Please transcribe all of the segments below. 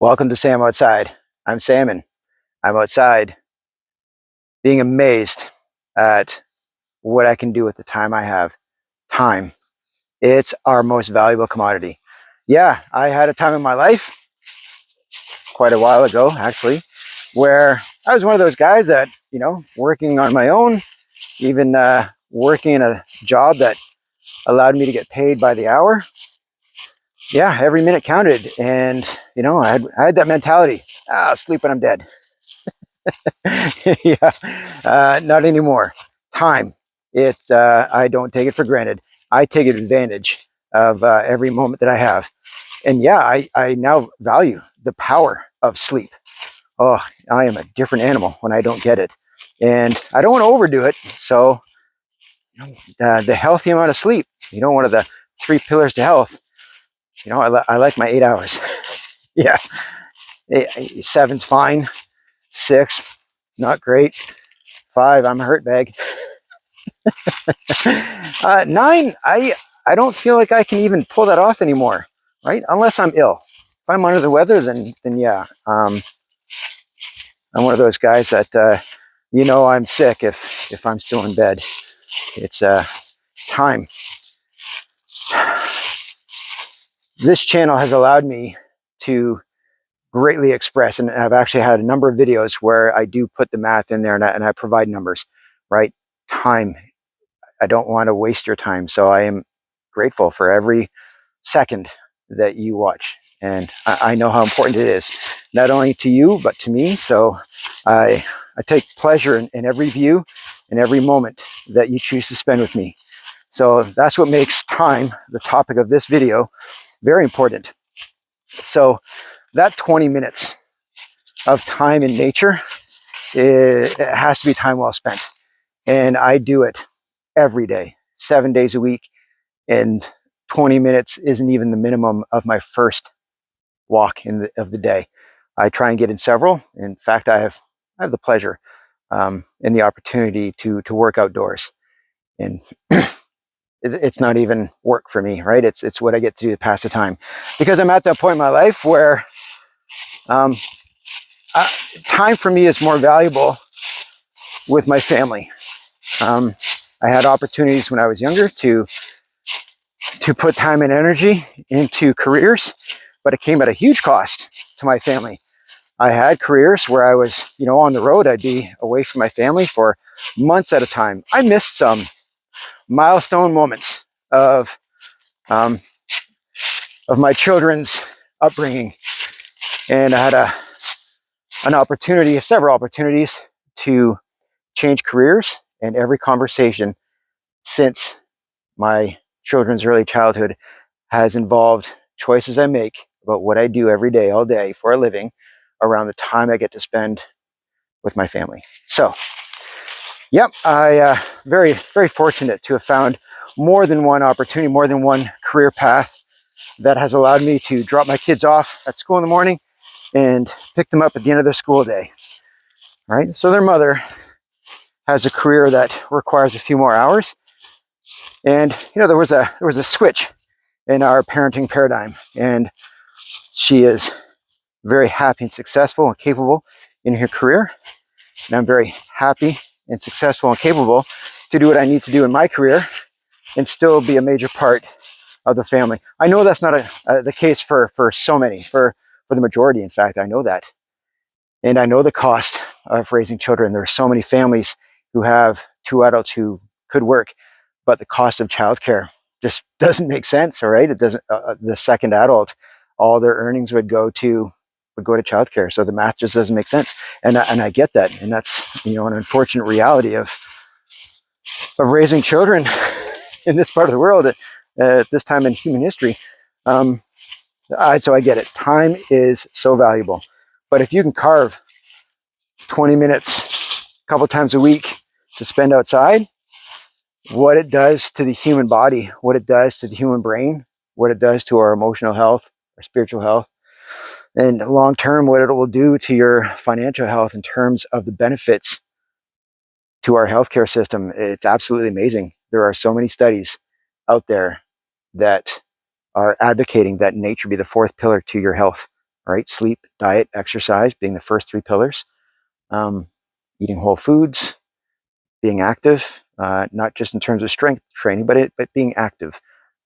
Welcome to Sam Outside. I'm Salmon. I'm outside being amazed at what I can do with the time I have. Time. It's our most valuable commodity. Yeah, I had a time in my life, quite a while ago actually, where I was one of those guys that, working on my own, even working in a job that allowed me to get paid by the hour. Yeah, every minute counted. And, I had that mentality. I'll sleep when I'm dead. Yeah, not anymore. Time. I don't take it for granted. I take advantage of every moment that I have. And yeah, I now value the power of sleep. Oh, I am a different animal when I don't get it. And I don't want to overdo it. So the healthy amount of sleep, one of the three pillars to health, I like my 8 hours. Yeah, 7's fine. 6, not great. 5, I'm a hurt bag. 9, I don't feel like I can even pull that off anymore, right? Unless I'm ill. If I'm under the weather, then yeah. I'm one of those guys that I'm sick if I'm still in bed. It's time. This channel has allowed me to greatly express, and I've actually had a number of videos where I do put the math in there and I provide numbers, right? Time. I don't want to waste your time. So I am grateful for every second that you watch. And I know how important it is, not only to you, but to me. So I take pleasure in every view and every moment that you choose to spend with me. So that's what makes time, the topic of this video, very important. So that 20 minutes of time in nature, it has to be time well spent. And I do it every day, 7 days a week. And 20 minutes isn't even the minimum of my first walk of the day. I try and get in several. In fact, I have the pleasure and the opportunity to work outdoors. And it's not even work for me, right? It's what I get to do to pass the time. Because I'm at that point in my life where time for me is more valuable with my family. I had opportunities when I was younger to put time and energy into careers, but it came at a huge cost to my family. I had careers where I was, on the road. I'd be away from my family for months at a time. I missed some milestone moments of my children's upbringing, and I had several opportunities to change careers. And every conversation since my children's early childhood has involved choices I make about what I do every day, all day for a living, around the time I get to spend with my family. So, yep, I very, very fortunate to have found more than one opportunity, more than one career path that has allowed me to drop my kids off at school in the morning and pick them up at the end of their school day. Right? So their mother has a career that requires a few more hours. And there was a switch in our parenting paradigm, and she is very happy and successful and capable in her career. And I'm very happy and successful and capable to do what I need to do in my career and still be a major part of the family. I know that's not the case for so many, for the majority. In fact, I know that. And I know the cost of raising children. There are so many families who have two adults who could work, but the cost of childcare just doesn't make sense. All right, it doesn't. The second adult, all their earnings would go to childcare. So the math just doesn't make sense. And I get that, and that's an unfortunate reality of raising children in this part of the world at this time in human history. So I get it. Time is so valuable, but if you can carve 20 minutes a couple times a week to spend outside, what it does to the human body, what it does to the human brain, what it does to our emotional health, our spiritual health, and long term, what it will do to your financial health in terms of the benefits to our healthcare system, it's absolutely amazing. There are so many studies out there that are advocating that nature be the fourth pillar to your health right? Sleep, diet, exercise being the first three pillars. Eating whole foods, being active, not just in terms of strength training, but being active,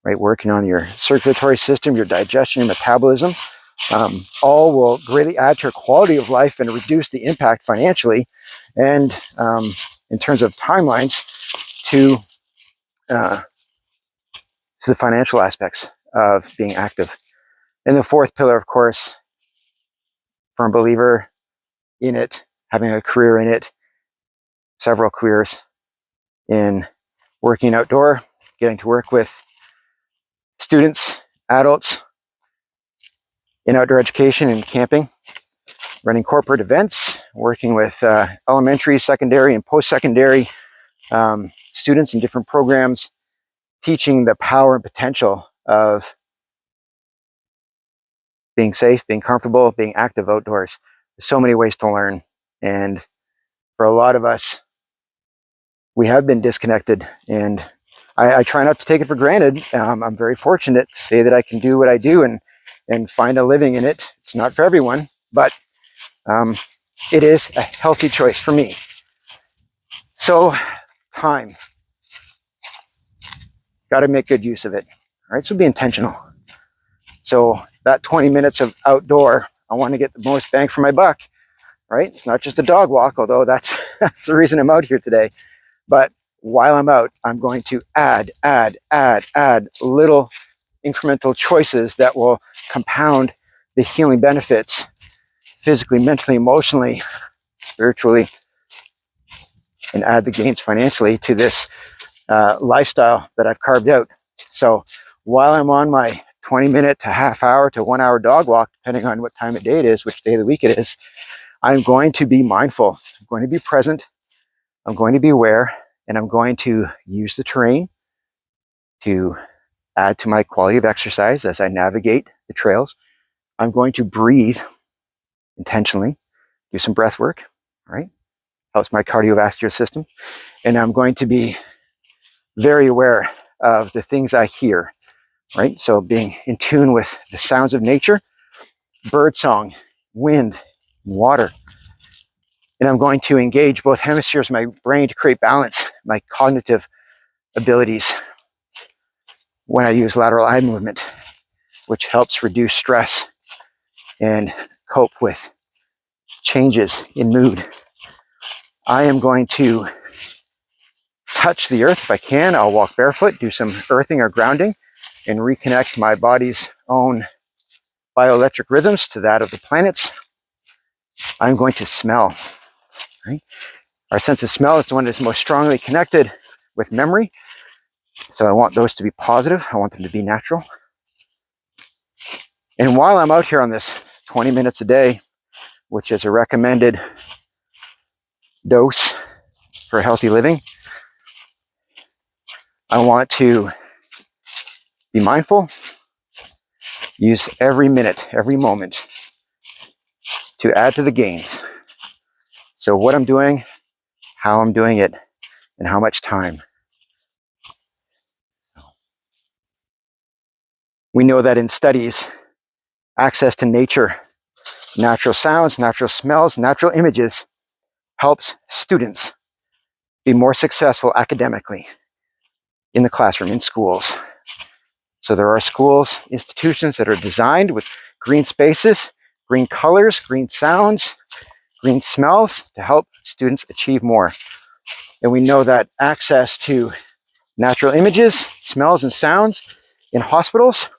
right? Working on your circulatory system, your digestion, your metabolism, all will greatly add to your quality of life and reduce the impact financially and in terms of timelines to the financial aspects of being active. And the fourth pillar, of course, firm believer in it, having a career in it, several careers in working outdoor, getting to work with students, adults in outdoor education and camping, running corporate events, working with elementary, secondary, and post-secondary students in different programs, teaching the power and potential of being safe, being comfortable, being active outdoors. There's so many ways to learn. And for a lot of us, we have been disconnected, and I try not to take it for granted. I'm very fortunate to say that I can do what I do and find a living in it. It's not for everyone, but it is a healthy choice for me. So, time. Got to make good use of it. All right, so be intentional. So that 20 minutes of outdoor, I want to get the most bang for my buck, right? It's not just a dog walk, although that's the reason I'm out here today. But while I'm out, I'm going to add little incremental choices that will compound the healing benefits physically, mentally, emotionally, spiritually, and add the gains financially to this lifestyle that I've carved out. So while I'm on my 20-minute to half hour to 1 hour dog walk, depending on what time of day it is, which day of the week it is, I'm going to be mindful. I'm going to be present. I'm going to be aware, and I'm going to use the terrain to add to my quality of exercise as I navigate the trails. I'm going to breathe intentionally, do some breath work, right? Helps my cardiovascular system. And I'm going to be very aware of the things I hear, right? So being in tune with the sounds of nature, bird song, wind, water. And I'm going to engage both hemispheres of my brain to create balance, my cognitive abilities when I use lateral eye movement, which helps reduce stress and cope with changes in mood. I am going to touch the earth if I can. I'll walk barefoot, do some earthing or grounding, and reconnect my body's own bioelectric rhythms to that of the planets. I'm going to smell. Right? Our sense of smell is the one that's most strongly connected with memory. So I want those to be positive. I want them to be natural. And while I'm out here on this 20 minutes a day, which is a recommended dose for healthy living, I want to be mindful, use every minute, every moment to add to the gains. So what I'm doing, how I'm doing it, and how much time. We know that in studies, access to nature, natural sounds, natural smells, natural images helps students be more successful academically in the classroom, in schools. So there are schools, institutions that are designed with green spaces, green colors, green sounds, green smells to help students achieve more. And we know that access to natural images, smells, and sounds in hospitals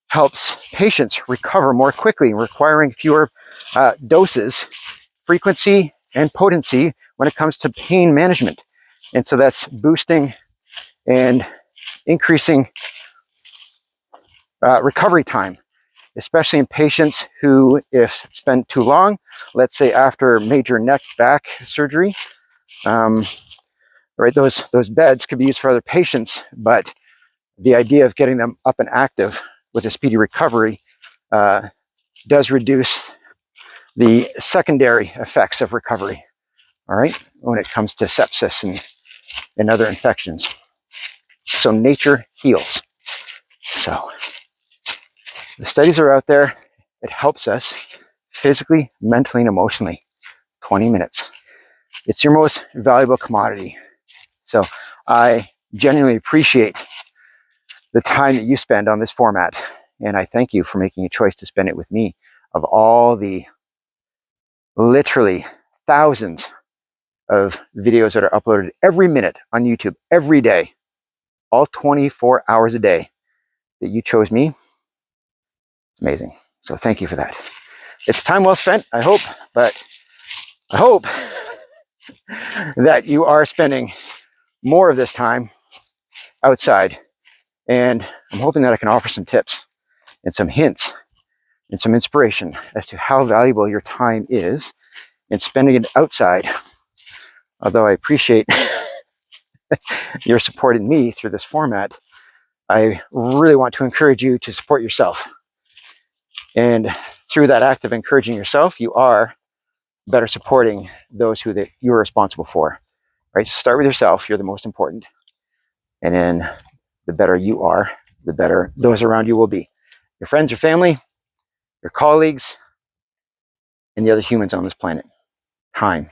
helps patients recover more quickly, requiring fewer doses, frequency, and potency when it comes to pain management. And so that's boosting and increasing recovery time, especially in patients who, if spent too long, let's say after major neck back surgery, right, those beds could be used for other patients, but the idea of getting them up and active with a speedy recovery does reduce the secondary effects of recovery, all right, when it comes to sepsis and other infections. So nature heals. So the studies are out there, It helps us physically, mentally, and emotionally. 20 minutes. It's your most valuable commodity. So I genuinely appreciate the time that you spend on this format. And I thank you for making a choice to spend it with me. Of all the literally thousands of videos that are uploaded every minute on YouTube, every day, all 24 hours a day, that you chose me, it's amazing. So thank you for that. It's time well spent, I hope, but I hope that you are spending more of this time outside. And I'm hoping that I can offer some tips and some hints and some inspiration as to how valuable your time is in spending it outside. Although I appreciate your supporting me through this format, I really want to encourage you to support yourself. And through that act of encouraging yourself, you are better supporting those who you are responsible for. Right? So start with yourself. You're the most important. And then the better you are, the better those around you will be. Your friends, your family, your colleagues, and the other humans on this planet. Time.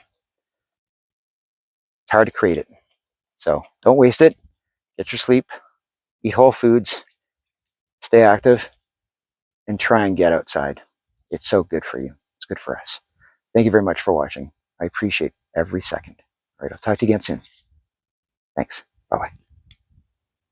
It's hard to create it. So don't waste it. Get your sleep. Eat whole foods. Stay active. And try and get outside. It's so good for you. It's good for us. Thank you very much for watching. I appreciate every second. All right, I'll talk to you again soon. Thanks. Bye-bye.